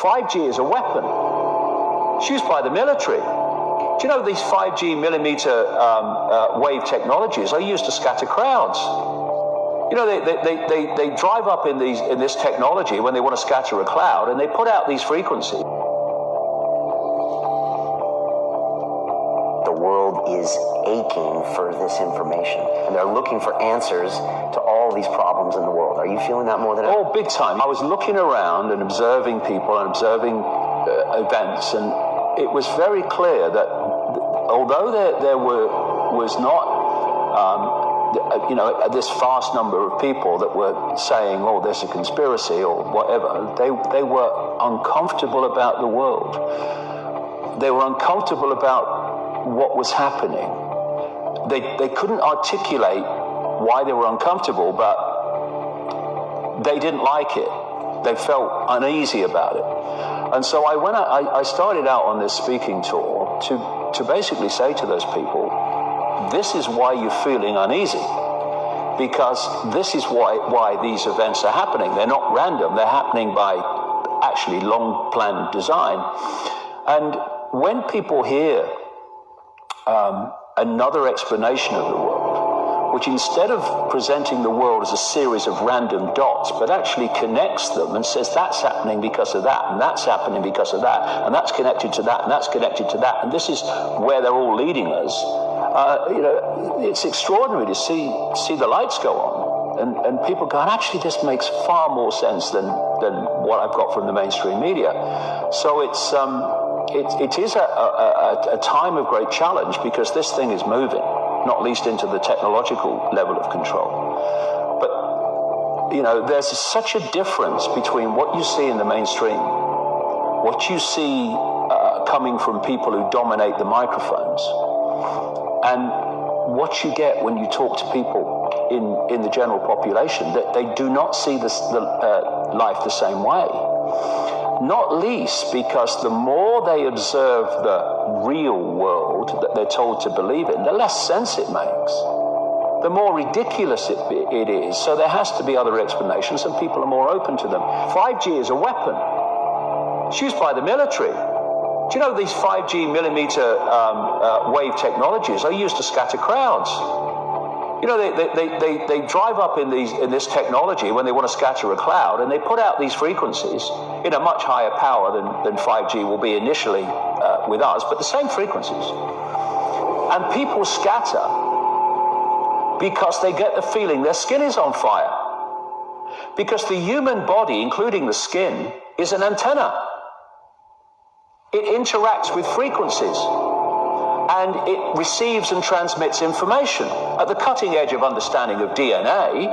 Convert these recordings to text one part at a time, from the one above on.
5G is a weapon. It's used by the military. Do you know these 5G millimeter wave technologies are used to scatter crowds? You know, they drive up in this technology when they want to scatter a cloud, and they put out these frequencies. The world is aching for this information, and they're looking for answers to all these problems in the world. Are you feeling that more than ever? Oh, big time. I was looking around and observing people and observing events, and it was very clear that although there was not this vast number of people that were saying, oh, there's a conspiracy or whatever, they were uncomfortable about the world. They were uncomfortable about what was happening. They couldn't articulate why they were uncomfortable, but they didn't like it. They felt uneasy about it. And so I started out on this speaking tour to basically say to those people, this is why you're feeling uneasy, because this is why these events are happening. They're not random. They're happening by actually long-planned design. And when people hear another explanation of the world, which instead of presenting the world as a series of random dots, but actually connects them and says that's happening because of that, and that's happening because of that, and that's connected to that, and that's connected to that, and this is where they're all leading us. It's extraordinary to see the lights go on, and people go, actually this makes far more sense than what I've got from the mainstream media. So it is a time of great challenge, because this thing is moving, not least into the technological level of control. But, there's such a difference between what you see in the mainstream, what you see coming from people who dominate the microphones, and what you get when you talk to people in the general population, that they do not see the life the same way. Not least because the more they observe the real world that they're told to believe in, the less sense it makes, the more ridiculous it is. So there has to be other explanations, and people are more open to them. 5G is a weapon. It's used by the military. Do you know these 5G millimeter wave technologies are used to scatter crowds? You know, they drive up in this technology when they want to scatter a cloud, and they put out these frequencies in a much higher power than 5G will be initially with us, but the same frequencies. And people scatter because they get the feeling their skin is on fire. Because the human body, including the skin, is an antenna. It interacts with frequencies, and it receives and transmits information. At the cutting edge of understanding of DNA,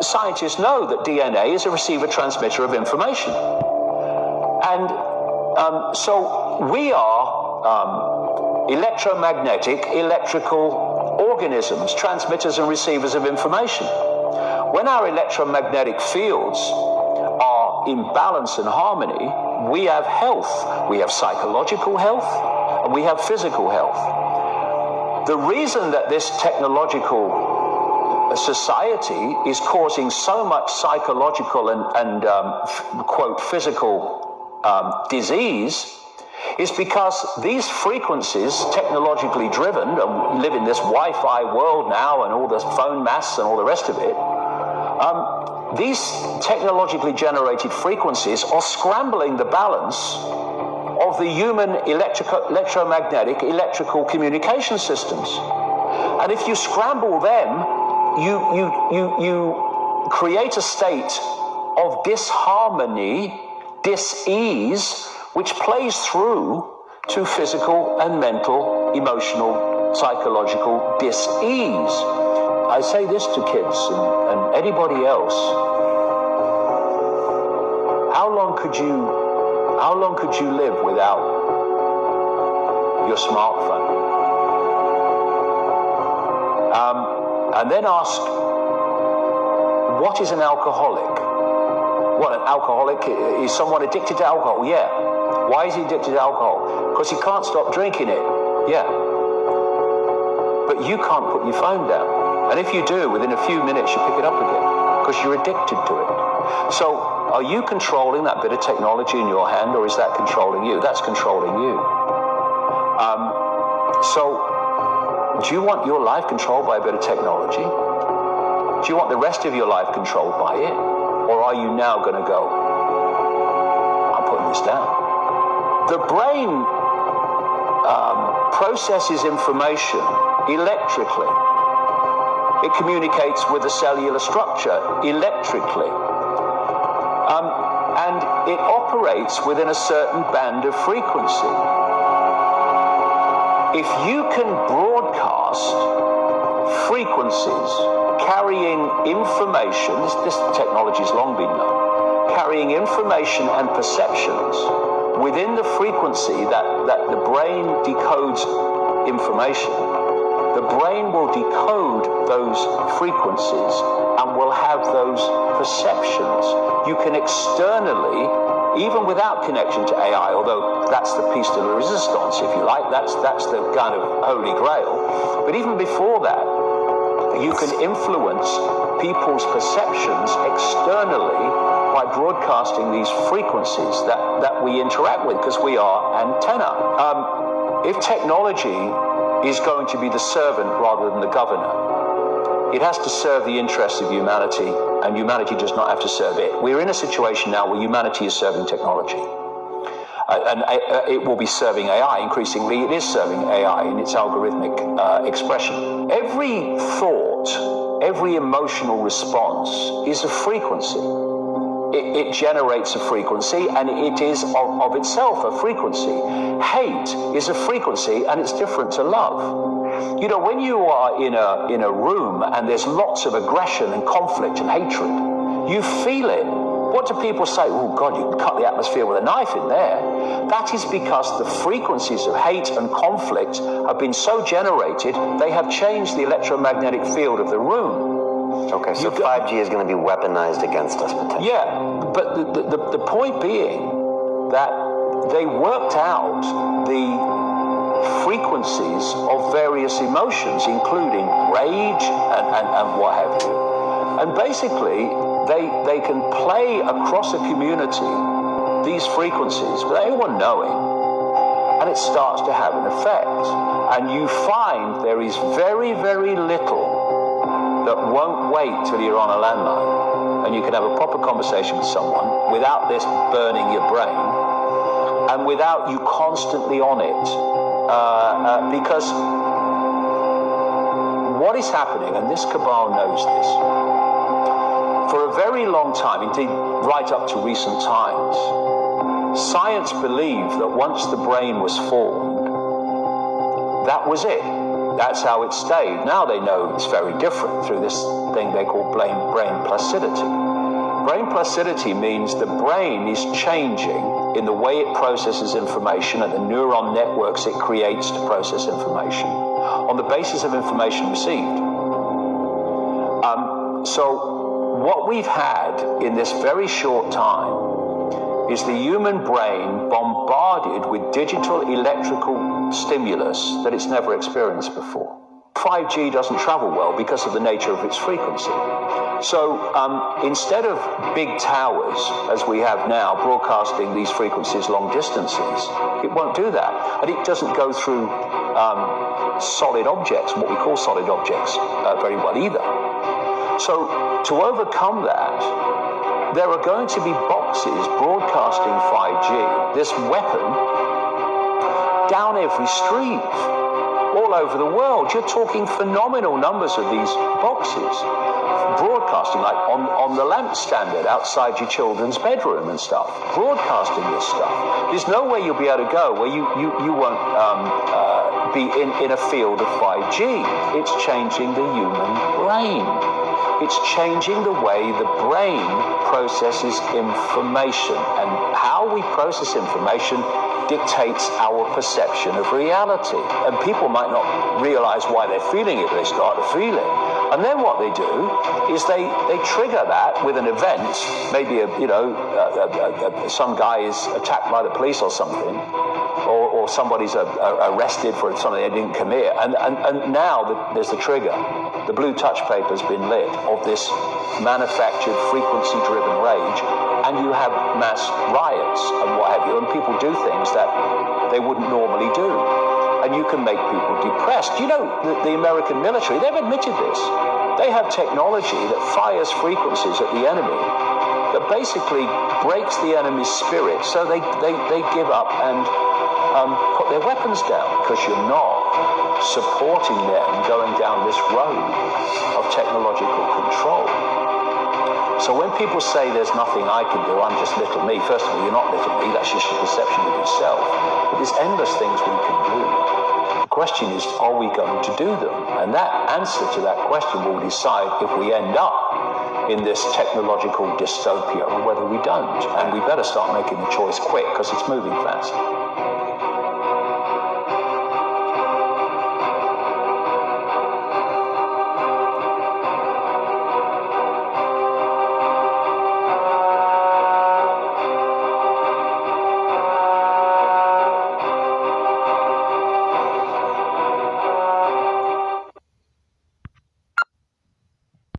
scientists know that DNA is a receiver-transmitter of information. And so we are electromagnetic, electrical organisms, transmitters and receivers of information. When our electromagnetic fields are in balance and harmony, we have health. We have psychological health, and we have physical health. The reason that this technological society is causing so much psychological and quote, physical disease is because these frequencies, technologically driven, and we live in this Wi-Fi world now, and all the phone masts and all the rest of it, these technologically generated frequencies are scrambling the balance of the human electromagnetic electrical communication systems. And if you scramble them, you create a state of disharmony, dis-ease, which plays through to physical and mental, emotional, psychological dis-ease. I say this to kids and anybody else. How long could you live without your smartphone? And then ask, what is an alcoholic? Well, an alcoholic is someone addicted to alcohol. Yeah. Why is he addicted to alcohol? Because he can't stop drinking it. Yeah. But you can't put your phone down. And if you do, within a few minutes you pick it up again, because you're addicted to it. So Are you controlling that bit of technology in your hand, or is that controlling you? That's controlling you. So, do you want your life controlled by a bit of technology? Do you want the rest of your life controlled by it? Or are you now going to go, I'm putting this down? The brain processes information electrically. It communicates with the cellular structure electrically. And it operates within a certain band of frequency. If you can broadcast frequencies carrying information, this technology has long been known, carrying information and perceptions within the frequency that the brain decodes information, the brain will decode those frequencies and will have those perceptions. You can externally, even without connection to AI, although that's the piece de la resistance, if you like, that's the kind of holy grail. But even before that, you can influence people's perceptions externally by broadcasting these frequencies that we interact with, because we are antenna. If technology is going to be the servant rather than the governor, it has to serve the interests of humanity, and humanity does not have to serve it. We're in a situation now where humanity is serving technology. And it will be serving AI. Increasingly, it is serving AI in its algorithmic expression. Every thought, every emotional response is a frequency. It generates a frequency, and it is of itself a frequency. Hate is a frequency, and it's different to love. You know, when you are in a room and there's lots of aggression and conflict and hatred, you feel it. What do people say? Oh, God, you can cut the atmosphere with a knife in there. That is because the frequencies of hate and conflict have been so generated, they have changed the electromagnetic field of the room. Okay, so 5G is going to be weaponized against us potentially. Yeah, but the point being that they worked out the frequencies of various emotions, including rage and what have you. And basically, they can play across a community these frequencies without anyone knowing, and it starts to have an effect. And you find there is very, very little that won't wait till you're on a landline, and you can have a proper conversation with someone without this burning your brain, and without you constantly on it, because what is happening, and this cabal knows this, for a very long time, indeed right up to recent times, science believed that once the brain was formed, that was it. That's how it stayed. Now they know it's very different through this thing they call brain placidity. Brain placidity means the brain is changing in the way it processes information and the neuron networks it creates to process information on the basis of information received. So what we've had in this very short time is the human brain bombarded with digital electrical stimulus that it's never experienced before. 5G doesn't travel well because of the nature of its frequency. So instead of big towers, as we have now, broadcasting these frequencies long distances, it won't do that. And it doesn't go through solid objects, what we call solid objects, very well either. So to overcome that, there are going to be boxes broadcasting 5G, this weapon, down every street, all over the world. You're talking phenomenal numbers of these boxes broadcasting, like on the lampstand outside your children's bedroom and stuff, broadcasting this stuff. There's no way you'll be able to go where you won't be in a field of 5G. It's changing the human brain. It's changing the way the brain processes information, and how we process information dictates our perception of reality. And people might not realize why they're feeling it, but they start to feel it. And then what they do is they trigger that with an event. Maybe some guy is attacked by the police or something, or somebody's arrested for something they didn't commit, and now there's the trigger. The blue touch paper's been lit of this manufactured frequency-driven rage, and you have mass riots and what have you, and people do things that they wouldn't normally do. And you can make people depressed. You know, the American military, they've admitted this. They have technology that fires frequencies at the enemy that basically breaks the enemy's spirit, so they give up and put their weapons down, because you're not supporting them going down this road of technological control. So when people say there's nothing I can do, I'm just little me, first of all, you're not little me, that's just your perception of yourself. But there's endless things we can do. The question is, are we going to do them? And that answer to that question will decide if we end up in this technological dystopia or whether we don't. And we better start making the choice quick, because it's moving fast.